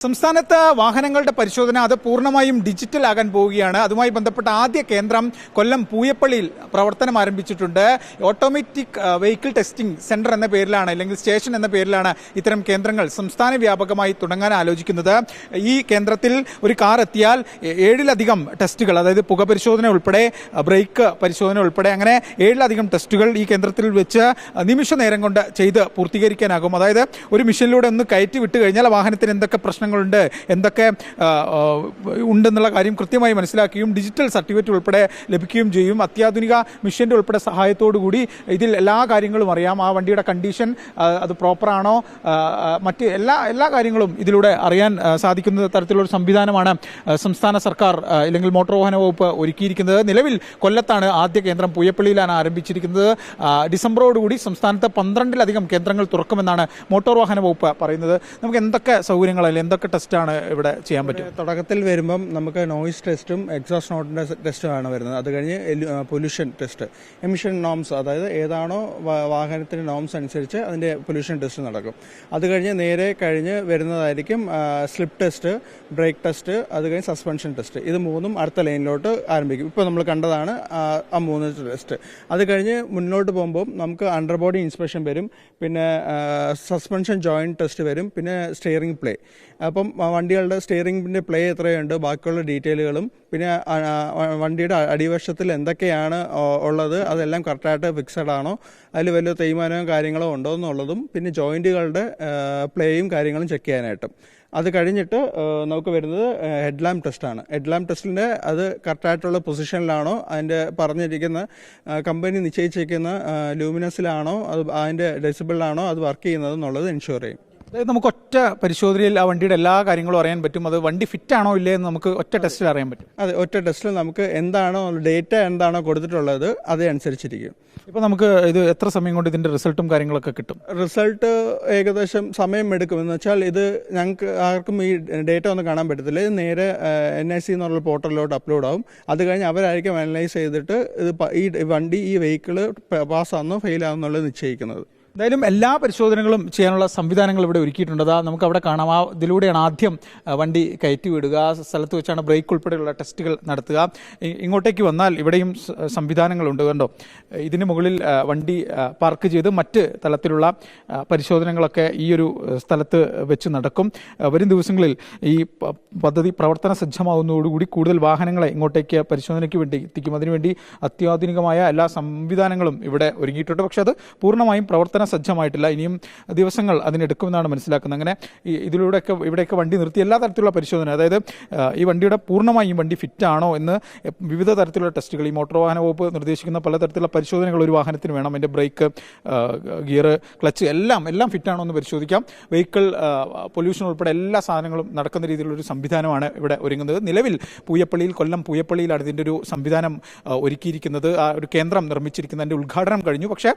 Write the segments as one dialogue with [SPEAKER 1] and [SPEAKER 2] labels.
[SPEAKER 1] സംസ്ഥാനത്ത് വാഹനങ്ങളുടെ പരിശോധന അത് പൂർണ്ണമായും ഡിജിറ്റൽ ആകാൻ പോവുകയാണ്. അതുമായി ബന്ധപ്പെട്ട ആദ്യ കേന്ദ്രം കൊല്ലം പൂയപ്പള്ളിയിൽ പ്രവർത്തനം ആരംഭിച്ചിട്ടുണ്ട്. ഓട്ടോമാറ്റിക് വെഹിക്കിൾ ടെസ്റ്റിംഗ് സെന്റർ എന്ന പേരിലാണ്, അല്ലെങ്കിൽ സ്റ്റേഷൻ എന്ന പേരിലാണ് ഇത്തരം കേന്ദ്രങ്ങൾ സംസ്ഥാന വ്യാപകമായി തുടങ്ങാൻ ആലോചിക്കുന്നത്. ഈ കേന്ദ്രത്തിൽ ഒരു കാർ എത്തിയാൽ 7ലധികം ടെസ്റ്റുകൾ, അതായത് പുക പരിശോധന ഉൾപ്പെടെ ബ്രേക്ക് പരിശോധന ഉൾപ്പെടെ അങ്ങനെ 7ലധികം ടെസ്റ്റുകൾ ഈ കേന്ദ്രത്തിൽ വെച്ച് നിമിഷ നേരം കൊണ്ട് ചെയ്ത് പൂർത്തീകരിക്കാനാകും. അതായത് ഒരു മെഷീനിലൂടെ ഒന്ന് കയറ്റി വിട്ട് കഴിഞ്ഞാൽ വാഹനത്തിന് എന്തൊക്കെ പ്രശ്നങ്ങളുണ്ട്, എന്തൊക്കെ ഉണ്ടെന്നുള്ള കാര്യം കൃത്യമായി മനസ്സിലാക്കുകയും ഡിജിറ്റൽ സർട്ടിഫിക്കറ്റ് ഉൾപ്പെടെ ലഭിക്കുകയും ചെയ്യും. അത്യാധുനിക മെഷീൻ്റെ ഉൾപ്പെടെ സഹായത്തോടുകൂടി ഇതിൽ എല്ലാ കാര്യങ്ങളും അറിയാം. ആ വണ്ടിയുടെ കണ്ടീഷൻ അത് പ്രോപ്പറാണോ, മറ്റ് എല്ലാ കാര്യങ്ങളും ഇതിലൂടെ അറിയാൻ സാധിക്കുന്ന തരത്തിലുള്ള സംവിധാനമാണ് സംസ്ഥാന സർക്കാർ അല്ലെങ്കിൽ മോട്ടോർ വാഹന വകുപ്പ് ഒരുക്കിയിരിക്കുന്നത്. നിലവിൽ കൊല്ലത്താണ് ആദ്യ കേന്ദ്രം, പൂയപ്പള്ളിയിലാണ് ആരംഭിച്ചിരിക്കുന്നത്. ഡിസംബറോടുകൂടി സംസ്ഥാനത്ത് 12ലധികം കേന്ദ്രങ്ങൾ തുറക്കുമെന്നാണ് മോട്ടോർ വാഹന വകുപ്പ് പറയുന്നത്. നമുക്ക് എന്തൊക്കെ സൗകര്യങ്ങളല്ല, എന്തൊക്കെ ടെസ്റ്റാണ് ഇവിടെ ചെയ്യാൻ പറ്റും?
[SPEAKER 2] തുടക്കത്തിൽ വരുമ്പം നമുക്ക് നോയിസ് ടെസ്റ്റും എക്സോസ്റ്റ് നോട്ടിന്റെ ടെസ്റ്റുമാണ് വരുന്നത്. അത് കഴിഞ്ഞ് പൊല്യൂഷൻ ടെസ്റ്റ്, എമിഷൻ നോംസ്, അതായത് ഏതാണോ വാഹനത്തിന്റെ നോംസ് അനുസരിച്ച് അതിന്റെ പൊല്യൂഷൻ ടെസ്റ്റ് നടക്കും. അത് കഴിഞ്ഞ് വരുന്നതായിരിക്കും സ്ലിപ്പ് ടെസ്റ്റ്, ബ്രേക്ക് ടെസ്റ്റ്, അത് കഴിഞ്ഞ് സസ്പെൻഷൻ ടെസ്റ്റ്. ഇത് മൂന്നും അടുത്ത ലൈനിലോട്ട് ആരംഭിക്കും. ഇപ്പോൾ നമ്മൾ കണ്ടതാണ് ആ 3 ടെസ്റ്റ്. അത് കഴിഞ്ഞ് മുന്നോട്ട് പോകുമ്പോൾ നമുക്ക് അണ്ടർ ബോഡി ഇൻസ്പെക്ഷൻ വരും, പിന്നെ സസ്പെൻഷൻ ജോയിന്റ് ടെസ്റ്റ് വരും, പിന്നെ സ്റ്റിയറിംഗ് പ്ലേ. അപ്പം വണ്ടികളുടെ സ്റ്റിയറിംഗിന്റെ പ്ലേ എത്രയുണ്ട്, ബാക്കിയുള്ള ഡീറ്റെയിലുകളും, പിന്നെ വണ്ടിയുടെ അടിവശത്തിൽ എന്തൊക്കെയാണ് ഉള്ളത്, അതെല്ലാം കറക്റ്റായിട്ട് ഫിക്സഡ് ആണോ, അതിൽ വലിയ തേയ്മാനവും കാര്യങ്ങളോ ഉണ്ടോ എന്നുള്ളതും, പിന്നെ ജോയിന്റുകളുടെ പ്ലേയും കാര്യങ്ങളും ചെക്ക് ചെയ്യാനായിട്ടും. അത് കഴിഞ്ഞിട്ട് നമുക്ക് വരുന്നത് ഹെഡ് ലാമ്പ് ടെസ്റ്റാണ്. ഹെഡ് ലാമ്പ് ടെസ്റ്റിൻ്റെ അത് കറക്റ്റായിട്ടുള്ള പൊസിഷനിലാണോ, അതിൻ്റെ പറഞ്ഞിരിക്കുന്ന കമ്പനി നിശ്ചയിച്ചിരിക്കുന്ന ലൂമിനസിലാണോ, അത് അതിൻ്റെ ഡെസിബിളിലാണോ അത് വർക്ക് ചെയ്യുന്നത് എന്നുള്ളത് എൻഷുർ ചെയ്യും.
[SPEAKER 1] അതായത് നമുക്ക് ഒറ്റ പരിശോധനയിൽ ആ വണ്ടിയുടെ എല്ലാ കാര്യങ്ങളും അറിയാൻ പറ്റും. അത് വണ്ടി ഫിറ്റ് ആണോ ഇല്ലേ എന്ന് നമുക്ക് ഒറ്റ ടെസ്റ്റിൽ അറിയാൻ പറ്റും.
[SPEAKER 2] അതെ, ഒറ്റ ടെസ്റ്റിൽ നമുക്ക് എന്താണോ ഡേറ്റ എന്താണോ കൊടുത്തിട്ടുള്ളത് അത് അനുസരിച്ചിരിക്കും.
[SPEAKER 1] ഇപ്പോൾ നമുക്ക് ഇത് എത്ര സമയം കൊണ്ട് ഇതിന്റെ റിസൾട്ടും കാര്യങ്ങളൊക്കെ കിട്ടും?
[SPEAKER 2] റിസൾട്ട് ഏകദേശം സമയം എടുക്കുമെന്ന് വെച്ചാൽ ഇത് ഞങ്ങൾക്ക് ആർക്കും ഈ ഡേറ്റ ഒന്നും കാണാൻ പറ്റത്തില്ല. ഇത് നേരെ NIC എന്നുള്ള പോർട്ടലിലോട്ട് അപ്ലോഡ് ആവും. അത് കഴിഞ്ഞ് അവരായിരിക്കും അനലൈസ് ചെയ്തിട്ട് ഇത് ഈ വണ്ടി ഈ വെഹിക്കിള് പാസ്സാണെന്നോ ഫെയിലാണെന്നുള്ളത് നിശ്ചയിക്കുന്നത്.
[SPEAKER 1] എന്തായാലും എല്ലാ പരിശോധനകളും ചെയ്യാനുള്ള സംവിധാനങ്ങൾ ഇവിടെ ഒരുക്കിയിട്ടുണ്ട്. അതാ നമുക്ക് അവിടെ കാണാം. ഇതിലൂടെയാണ് ആദ്യം വണ്ടി കയറ്റി വിടുക, ആ സ്ഥലത്ത് വെച്ചാണ് ബ്രേക്ക് ഉൾപ്പെടെയുള്ള ടെസ്റ്റുകൾ നടത്തുക. ഇങ്ങോട്ടേക്ക് വന്നാൽ ഇവിടെയും സംവിധാനങ്ങളുണ്ട്. കണ്ടോ, ഇതിന് മുകളിൽ വണ്ടി പാർക്ക് ചെയ്ത് മറ്റ് തലത്തിലുള്ള പരിശോധനകളൊക്കെ ഈ ഒരു സ്ഥലത്ത് വെച്ച് നടക്കും. വരും ദിവസങ്ങളിൽ ഈ പദ്ധതി പ്രവർത്തന സജ്ജമാവുന്നതോടുകൂടി കൂടുതൽ വാഹനങ്ങളെ ഇങ്ങോട്ടേക്ക് പരിശോധനയ്ക്ക് വേണ്ടി എത്തിക്കും. അതിനുവേണ്ടി അത്യാധുനികമായ എല്ലാ സംവിധാനങ്ങളും ഇവിടെ ഒരുങ്ങിയിട്ടുണ്ട്. പക്ഷെ അത് പൂർണ്ണമായും പ്രവർത്തന സജ്ജമായിട്ടില്ല. ഇനിയും ദിവസങ്ങൾ അതിനെടുക്കുമെന്നാണ് മനസ്സിലാക്കുന്നത്. അങ്ങനെ ഇവിടെയൊക്കെ വണ്ടി നിർത്തി എല്ലാ തരത്തിലുള്ള പരിശോധന, അതായത് ഈ വണ്ടിയുടെ പൂർണ്ണമായും വണ്ടി ഫിറ്റ് ആണോ എന്ന് വിവിധ തരത്തിലുള്ള ടെസ്റ്റുകൾ, ഈ മോട്ടോർ വാഹന വകുപ്പ് നിർദ്ദേശിക്കുന്ന പലതരത്തിലുള്ള പരിശോധനകൾ ഒരു വാഹനത്തിന് വേണം. അതിൻ്റെ ബ്രേക്ക്, ഗിയർ, ക്ലച്ച് എല്ലാം ഫിറ്റ് ആണോ എന്ന് പരിശോധിക്കാം. വെഹിക്കിൾ പൊല്യൂഷൻ ഉൾപ്പെടെ എല്ലാ സാധനങ്ങളും നടക്കുന്ന രീതിയിലുള്ളൊരു സംവിധാനമാണ് ഇവിടെ ഒരുങ്ങുന്നത്. നിലവിൽ കൊല്ലം പൂയപ്പള്ളിയിലാണ് ഇതിൻ്റെ ഒരു സംവിധാനം ഒരുക്കിയിരിക്കുന്നത്. ആ ഒരു കേന്ദ്രം നിർമ്മിച്ചിരിക്കുന്നതിൻ്റെ ഉദ്ഘാടനം കഴിഞ്ഞു. പക്ഷേ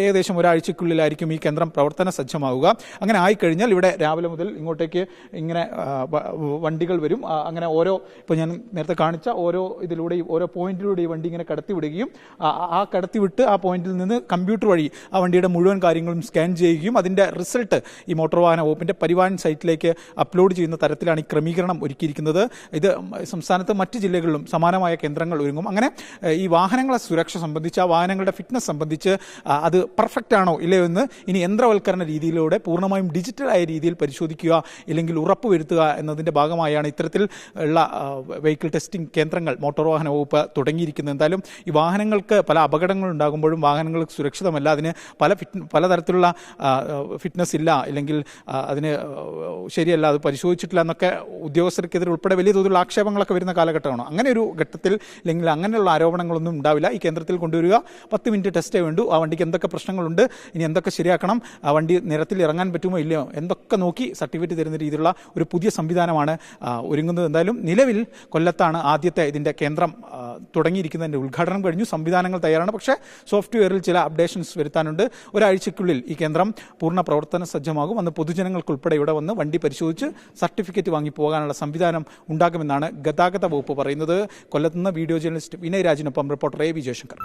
[SPEAKER 1] ഏകദേശം ഒരാഴ്ചക്കുള്ളിലായിരിക്കും ഈ കേന്ദ്രം പ്രവർത്തന സജ്ജമാവുക. അങ്ങനെ ആയിക്കഴിഞ്ഞാൽ ഇവിടെ രാവിലെ മുതൽ ഇങ്ങോട്ടേക്ക് ഇങ്ങനെ വണ്ടികൾ വരും. അങ്ങനെ ഇപ്പോൾ ഞാൻ നേരത്തെ കാണിച്ച ഇതിലൂടെയും ഓരോ പോയിന്റിലൂടെ ഈ വണ്ടി ഇങ്ങനെ കടത്തിവിടുകയും കടത്തിവിട്ട് ആ പോയിന്റിൽ നിന്ന് കമ്പ്യൂട്ടർ വഴി ആ വണ്ടിയുടെ മുഴുവൻ കാര്യങ്ങളും സ്കാൻ ചെയ്യുകയും അതിൻ്റെ റിസൾട്ട് ഈ മോട്ടോർ വാഹന വകുപ്പിൻ്റെ പരിവാഹൻ സൈറ്റിലേക്ക് അപ്ലോഡ് ചെയ്യുന്ന തരത്തിലാണ് ഈ ക്രമീകരണം ഒരുക്കിയിരിക്കുന്നത്. ഇത് സംസ്ഥാനത്ത് മറ്റ് ജില്ലകളിലും സമാനമായ കേന്ദ്രങ്ങൾ ഒരുങ്ങും. അങ്ങനെ ഈ വാഹനങ്ങളെ സുരക്ഷ സംബന്ധിച്ച്, ആ വാഹനങ്ങളുടെ ഫിറ്റ്നസ് സംബന്ധിച്ച് അത് പെർഫെക്റ്റ് ആണോ ഇല്ലയോ എന്ന് ഇനി യന്ത്രവൽക്കരണ രീതിയിലൂടെ പൂർണ്ണമായും ഡിജിറ്റലായ രീതിയിൽ പരിശോധിക്കുക, ഇല്ലെങ്കിൽ ഉറപ്പുവരുത്തുക എന്നതിൻ്റെ ഭാഗമായാണ് ഇത്തരത്തിൽ ഉള്ള വെഹിക്കിൾ ടെസ്റ്റിംഗ് കേന്ദ്രങ്ങൾ മോട്ടോർ വാഹന വകുപ്പ് തുടങ്ങിയിരിക്കുന്നത്. എന്തായാലും ഈ വാഹനങ്ങൾക്ക് പല അപകടങ്ങൾ ഉണ്ടാകുമ്പോഴും വാഹനങ്ങൾ സുരക്ഷിതമല്ല, അതിന് പലതരത്തിലുള്ള ഫിറ്റ്നസ് ഇല്ല, ഇല്ലെങ്കിൽ അതിന് ശരിയല്ല, അത് പരിശോധിച്ചിട്ടില്ല എന്നൊക്കെ ഉദ്യോഗസ്ഥർക്കെതിരെ ഉൾപ്പെടെ വലിയ തോതിലുള്ള ആക്ഷേപങ്ങളൊക്കെ വരുന്ന കാലഘട്ടമാണ്. അങ്ങനെ ഒരു ഘട്ടത്തിൽ അല്ലെങ്കിൽ അങ്ങനെയുള്ള ആരോപണങ്ങളൊന്നും ഉണ്ടാവില്ല. ഈ കേന്ദ്രത്തിൽ കൊണ്ടുവരിക, 10 മിനിറ്റ് ടെസ്റ്റേ വേണ്ടൂ. ആ വണ്ടിക്ക് എന്തൊക്കെ പ്രശ്നങ്ങളുണ്ട്, ഇനി എന്തൊക്കെ ശരിയാക്കണം, ആ വണ്ടി നിരത്തിൽ ഇറങ്ങാൻ പറ്റുമോ ഇല്ലയോ എന്തൊക്കെ നോക്കി സർട്ടിഫിക്കറ്റ് തരുന്ന രീതിയിലുള്ള ഒരു പുതിയ സംവിധാനമാണ് ഒരുങ്ങുന്നത്. എന്തായാലും നിലവിൽ കൊല്ലത്താണ് ആദ്യത്തെ ഇതിൻ്റെ കേന്ദ്രം തുടങ്ങിയിരിക്കുന്നതിൻ്റെ ഉദ്ഘാടനം കഴിഞ്ഞു. സംവിധാനങ്ങൾ തയ്യാറാണ്. പക്ഷേ സോഫ്റ്റ്വെയറിൽ ചില അപ്ഡേഷൻസ് വരുത്താനുണ്ട്. ഒരാഴ്ചയ്ക്കുള്ളിൽ ഈ കേന്ദ്രം പൂർണ്ണ പ്രവർത്തന സജ്ജമാകും. അന്ന് പൊതുജനങ്ങൾക്കുൾപ്പെടെ ഇവിടെ വന്ന് വണ്ടി പരിശോധിച്ച് സർട്ടിഫിക്കറ്റ് വാങ്ങി പോകാനുള്ള സംവിധാനം ഉണ്ടാകുമെന്നാണ് ഗതാഗത വകുപ്പ് പറയുന്നത്. കൊല്ലത്തുനിന്ന് വീഡിയോ ജേർണലിസ്റ്റ് വിനയ് രാജിനൊപ്പം റിപ്പോർട്ടർ AV ജയശങ്കർ.